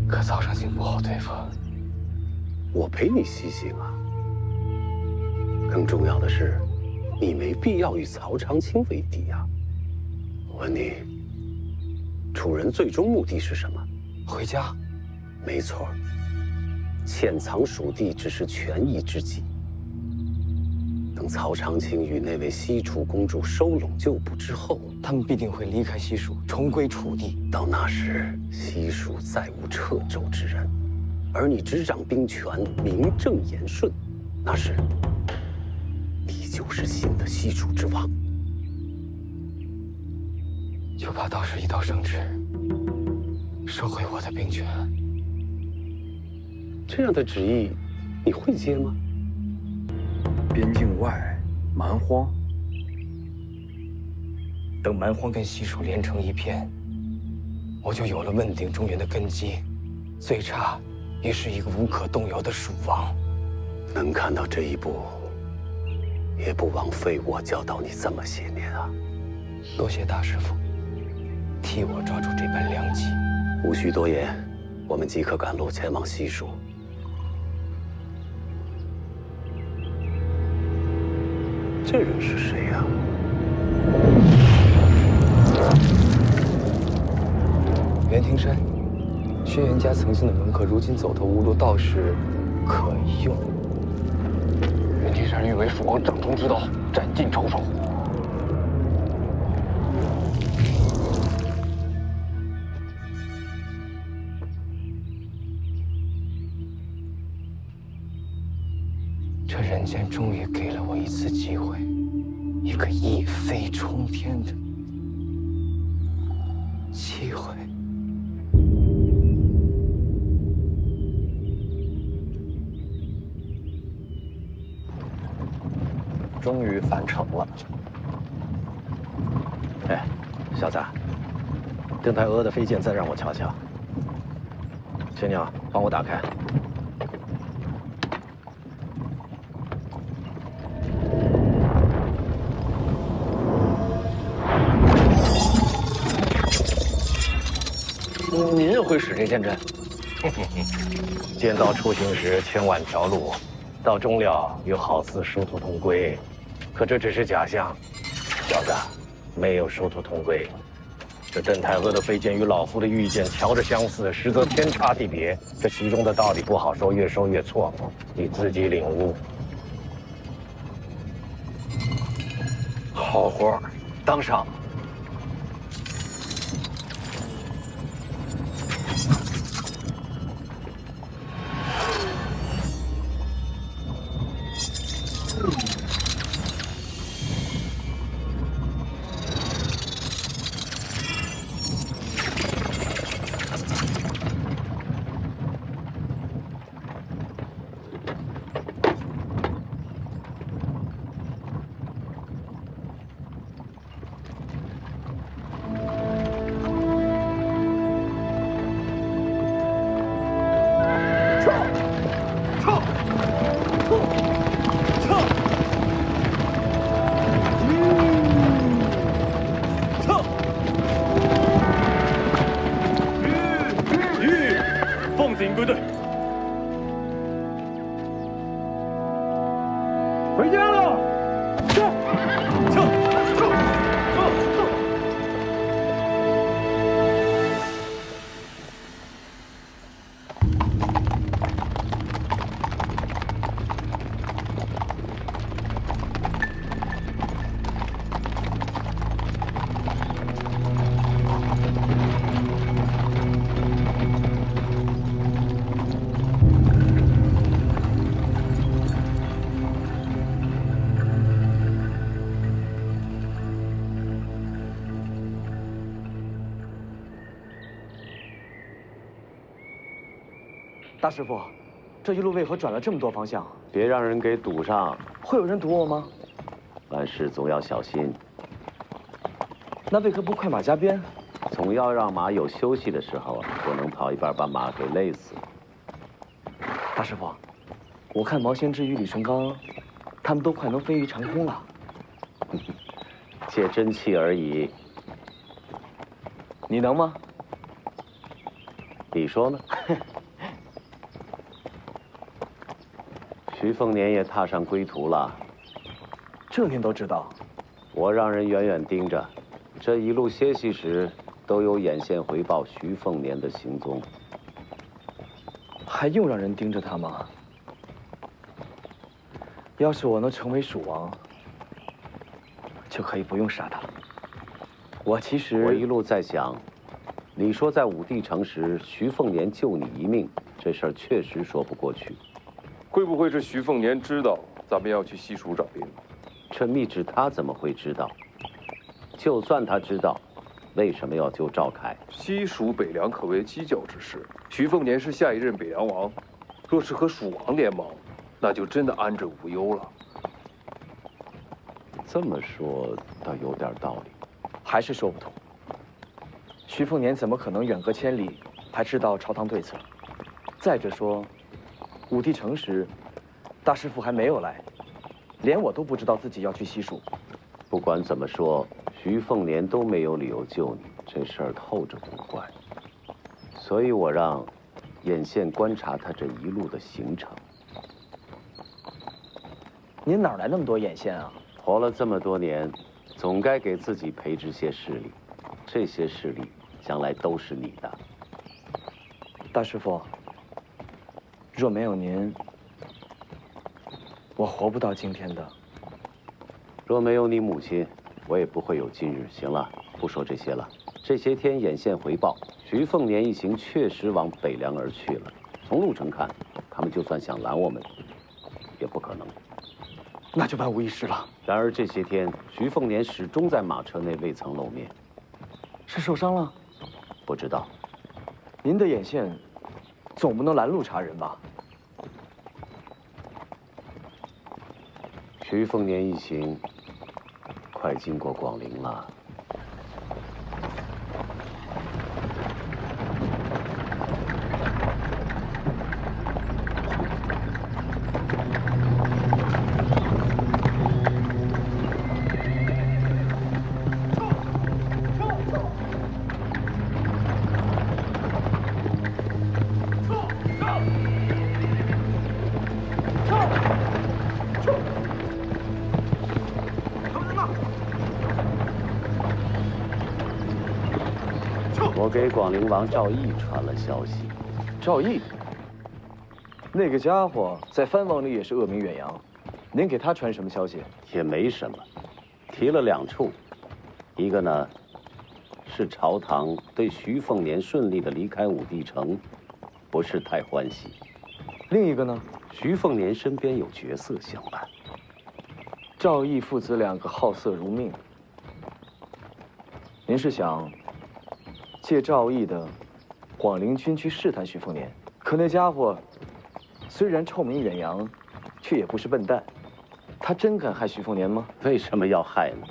可曹长青不好对付，我陪你西行啊。更重要的是，你没必要与曹长青为敌呀。我问你，楚人最终目的是什么？回家。没错，潜藏蜀地只是权宜之计。等曹长青与那位西楚公主收拢旧部之后，他们必定会离开西蜀，重归楚地。到那时，西蜀再无掣肘之人，而你执掌兵权，名正言顺，那时你就是新的西楚之王。就怕到时一道圣旨，收回我的兵权。这样的旨意，你会接吗？边境外，蛮荒。等蛮荒跟西蜀连成一片，我就有了问鼎中原的根基，最差也是一个无可动摇的蜀王。能看到这一步，也不枉费我教导你这么些年啊！多谢大师傅，替我抓住这本良机。无需多言，我们即刻赶路前往西蜀。这人是谁呀？袁庭山，轩辕家曾经的门客，如今走投无路，倒是可以用。袁庭山欲为蜀王掌中之刀，斩尽仇手。这人间终于给了我一次机会，一个一飞冲天的机会。终于返程了。哎，小子，邓太阿的飞剑再让我瞧瞧。青鸟，帮我打开。您也会使这剑阵？剑道出行时千万条路，到终了又好似殊途同归，可这只是假象。小子，没有殊途同归。这邓太阿的飞剑与老夫的御剑瞧着相似，实则天差地别。这其中的道理不好说，越说越错，你自己领悟。好活，当上。大师傅，这一路为何转了这么多方向？别让人给堵上。会有人堵我吗？办事总要小心。那为何不快马加鞭？总要让马有休息的时候啊，不能跑一半把马给累死。大师傅，我看毛先知与李成刚，他们都快能飞于长空了。借真气而已。你能吗？你说呢？徐凤年也踏上归途了。这您都知道？我让人远远盯着，这一路歇息时都有眼线回报徐凤年的行踪。还用让人盯着他吗？要是我能成为蜀王，就可以不用杀他了。我一路在想，你说在武帝城时，徐凤年救你一命，这事儿确实说不过去。会不会是徐凤年知道咱们要去西蜀找兵？这密旨他怎么会知道？就算他知道，为什么要救赵凯？西蜀北凉可谓犄角之势，徐凤年是下一任北凉王，若是和蜀王联盟，那就真的安枕无忧了。这么说倒有点道理，还是说不通。徐凤年怎么可能远隔千里还知道朝堂对策？再者说，武帝城时，大师傅还没有来，连我都不知道自己要去西蜀。不管怎么说，徐凤年都没有理由救你，这事儿透着古怪。所以我让眼线观察他这一路的行程。您哪来那么多眼线啊？活了这么多年，总该给自己培植些势力，这些势力将来都是你的。大师傅，若没有您，我活不到今天的。若没有你母亲，我也不会有今日。行了，不说这些了。这些天眼线回报，徐凤年一行确实往北凉而去了。从路程看，他们就算想拦我们，也不可能。那就万无一失了。然而这些天，徐凤年始终在马车内未曾露面。是受伤了？不知道。您的眼线，总不能拦路查人吧？徐凤年一行，快经过广陵了。我给广陵王赵毅传了消息。赵毅，那个家伙在藩王里也是恶名远扬，您给他传什么消息？也没什么，提了2处，一个呢，是朝堂对徐凤年顺利的离开武帝城不是太欢喜；另一个呢，徐凤年身边有绝色相伴。赵毅父子2个好色如命，您是想借赵毅的广陵军区试探徐凤年？可那家伙虽然臭名远扬，却也不是笨蛋。他真敢害徐凤年吗？为什么要害呢？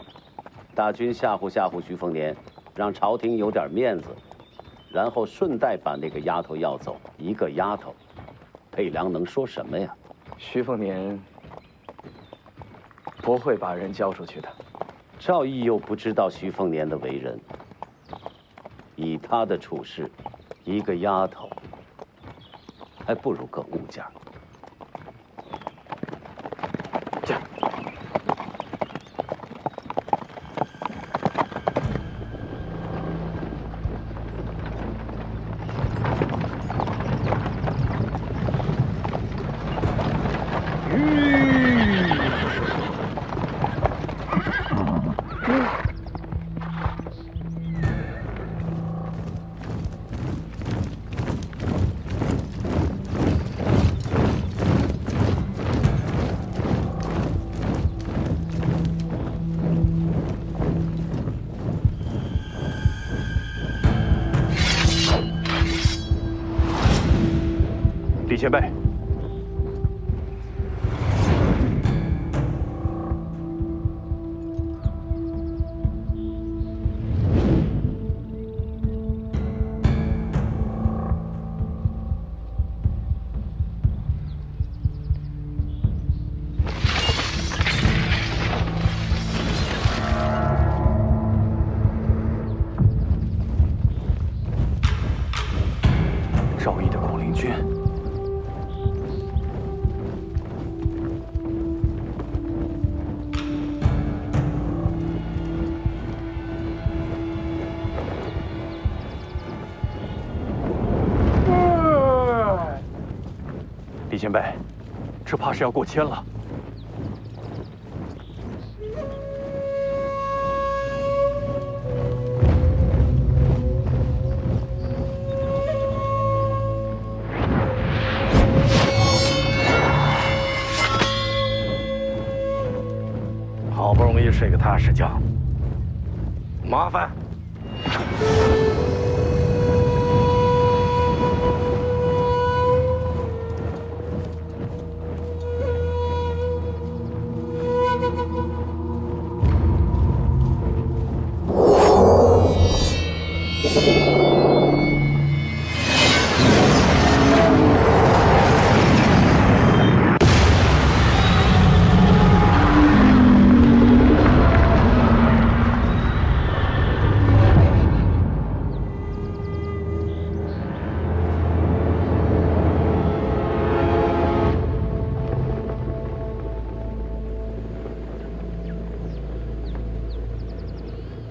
大军吓唬吓唬徐凤年，让朝廷有点面子，然后顺带把那个丫头要走。一个丫头，北凉能说什么呀？徐凤年不会把人交出去的。赵毅又不知道徐凤年的为人，以他的处事，一个丫头还不如个物件。前辈。赵毅的古灵军。李前辈，这怕是要过千了。好不容易睡个踏实觉，麻烦。